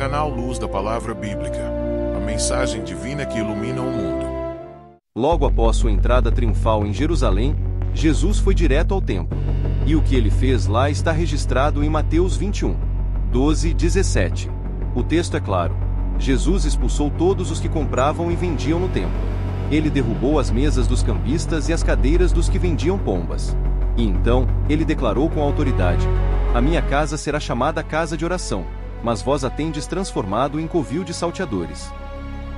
canal Luz da Palavra Bíblica, a mensagem divina que ilumina o mundo. Logo após sua entrada triunfal em Jerusalém, Jesus foi direto ao templo. E o que ele fez lá está registrado em Mateus 21, 12 e 17. O texto é claro. Jesus expulsou todos os que compravam e vendiam no templo. Ele derrubou as mesas dos cambistas e as cadeiras dos que vendiam pombas. E então, ele declarou com autoridade: "A minha casa será chamada casa de oração, mas vós a tendes transformado em covil de salteadores."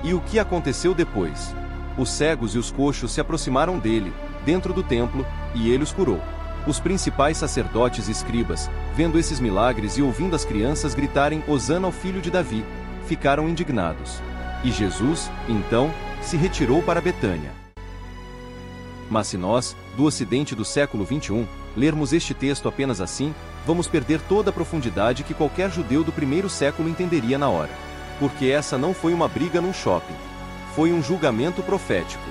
E o que aconteceu depois? Os cegos e os coxos se aproximaram dele, dentro do templo, e ele os curou. Os principais sacerdotes e escribas, vendo esses milagres e ouvindo as crianças gritarem Hosana ao filho de Davi, ficaram indignados. E Jesus, então, se retirou para Betânia. Mas se nós, do ocidente do século 21, lermos este texto apenas assim, vamos perder toda a profundidade que qualquer judeu do primeiro século entenderia na hora. Porque essa não foi uma briga num shopping. Foi um julgamento profético.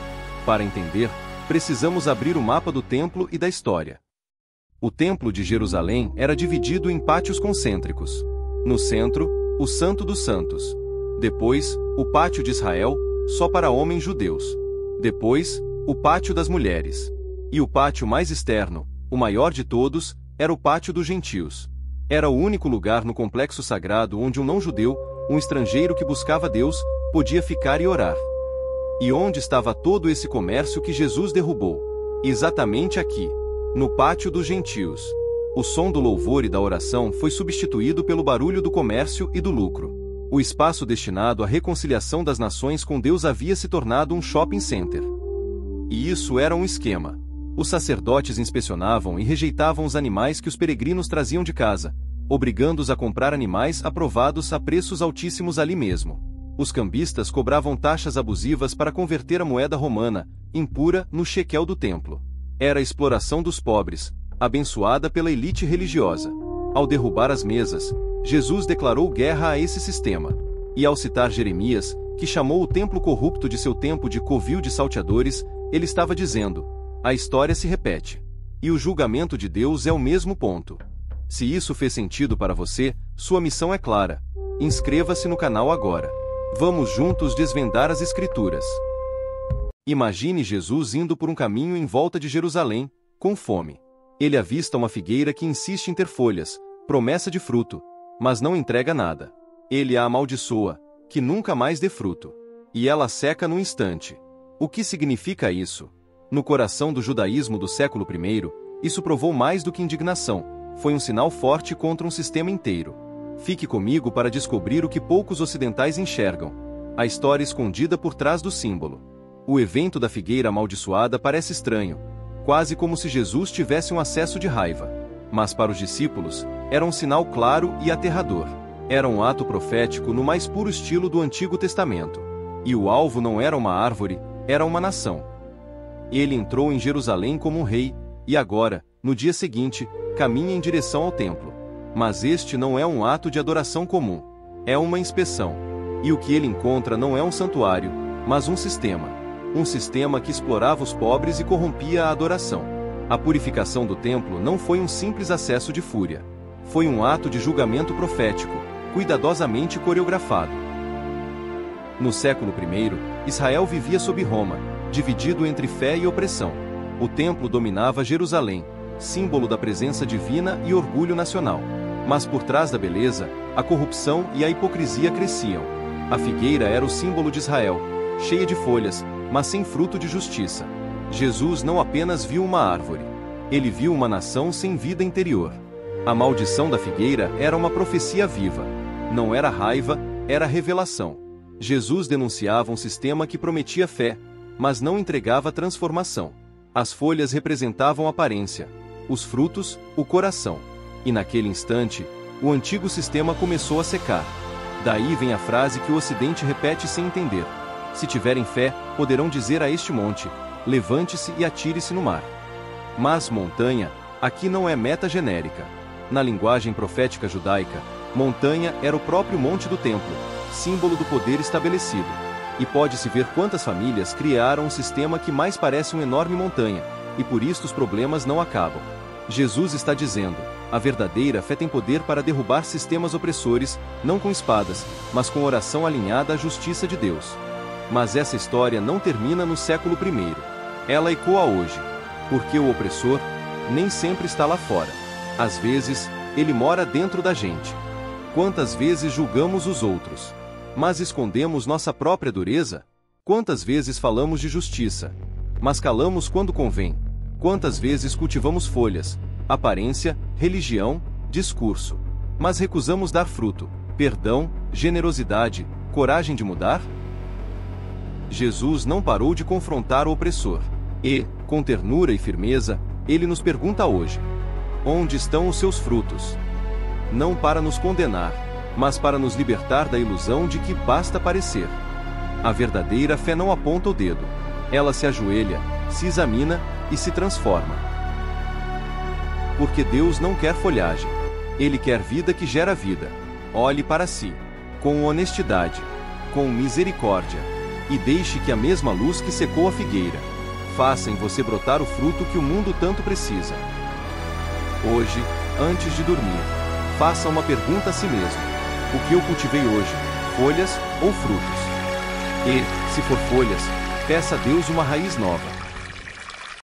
Para entender, precisamos abrir o mapa do templo e da história. O templo de Jerusalém era dividido em pátios concêntricos. No centro, o Santo dos Santos. Depois, o pátio de Israel, só para homens judeus. Depois, o pátio das mulheres. E o pátio mais externo, o maior de todos, era o pátio dos gentios. Era o único lugar no complexo sagrado onde um não-judeu, um estrangeiro que buscava Deus, podia ficar e orar. E onde estava todo esse comércio que Jesus derrubou? Exatamente aqui, no pátio dos gentios. O som do louvor e da oração foi substituído pelo barulho do comércio e do lucro. O espaço destinado à reconciliação das nações com Deus havia se tornado um shopping center. E isso era um esquema. Os sacerdotes inspecionavam e rejeitavam os animais que os peregrinos traziam de casa, obrigando-os a comprar animais aprovados a preços altíssimos ali mesmo. Os cambistas cobravam taxas abusivas para converter a moeda romana, impura, no shekel do templo. Era a exploração dos pobres, abençoada pela elite religiosa. Ao derrubar as mesas, Jesus declarou guerra a esse sistema. E ao citar Jeremias, que chamou o templo corrupto de seu tempo de covil de salteadores, ele estava dizendo: a história se repete. E o julgamento de Deus é o mesmo ponto. Se isso fez sentido para você, sua missão é clara. Inscreva-se no canal agora. Vamos juntos desvendar as Escrituras. Imagine Jesus indo por um caminho em volta de Jerusalém, com fome. Ele avista uma figueira que insiste em ter folhas, promessa de fruto, mas não entrega nada. Ele a amaldiçoa, que nunca mais dê fruto. E ela seca num instante. O que significa isso? No coração do judaísmo do século I, isso provou mais do que indignação. Foi um sinal forte contra um sistema inteiro. Fique comigo para descobrir o que poucos ocidentais enxergam: a história escondida por trás do símbolo. O evento da figueira amaldiçoada parece estranho, quase como se Jesus tivesse um acesso de raiva. Mas para os discípulos, era um sinal claro e aterrador. Era um ato profético no mais puro estilo do Antigo Testamento. E o alvo não era uma árvore, era uma nação. Ele entrou em Jerusalém como um rei, e agora, no dia seguinte, caminha em direção ao templo. Mas este não é um ato de adoração comum. É uma inspeção. E o que ele encontra não é um santuário, mas um sistema. Um sistema que explorava os pobres e corrompia a adoração. A purificação do templo não foi um simples acesso de fúria. Foi um ato de julgamento profético, cuidadosamente coreografado. No século I, Israel vivia sob Roma, dividido entre fé e opressão. O templo dominava Jerusalém, símbolo da presença divina e orgulho nacional. Mas por trás da beleza, a corrupção e a hipocrisia cresciam. A figueira era o símbolo de Israel, cheia de folhas, mas sem fruto de justiça. Jesus não apenas viu uma árvore. Ele viu uma nação sem vida interior. A maldição da figueira era uma profecia viva. Não era raiva, era revelação. Jesus denunciava um sistema que prometia fé, mas não entregava transformação. As folhas representavam aparência, os frutos, o coração. E naquele instante, o antigo sistema começou a secar. Daí vem a frase que o Ocidente repete sem entender: se tiverem fé, poderão dizer a este monte: levante-se e atire-se no mar. Mas montanha, aqui não é meta genérica. Na linguagem profética judaica, montanha era o próprio monte do templo, símbolo do poder estabelecido. E pode-se ver quantas famílias criaram um sistema que mais parece uma enorme montanha, e por isso os problemas não acabam. Jesus está dizendo: A verdadeira fé tem poder para derrubar sistemas opressores, não com espadas, mas com oração alinhada à justiça de Deus. Mas essa história não termina no século I. Ela ecoa hoje. Porque o opressor nem sempre está lá fora. Às vezes, ele mora dentro da gente. Quantas vezes julgamos os outros, mas escondemos nossa própria dureza? Quantas vezes falamos de justiça, mas calamos quando convém? Quantas vezes cultivamos folhas, aparência, religião, discurso, mas recusamos dar fruto, perdão, generosidade, coragem de mudar? Jesus não parou de confrontar o opressor. E, com ternura e firmeza, ele nos pergunta hoje: onde estão os seus frutos? Não para nos condenar, mas para nos libertar da ilusão de que basta parecer. A verdadeira fé não aponta o dedo. Ela se ajoelha, se examina e se transforma. Porque Deus não quer folhagem. Ele quer vida que gera vida. Olhe para si, com honestidade, com misericórdia, e deixe que a mesma luz que secou a figueira faça em você brotar o fruto que o mundo tanto precisa. Hoje, antes de dormir, faça uma pergunta a si mesmo: o que eu cultivei hoje, folhas ou frutos? E, se for folhas, peça a Deus uma raiz nova.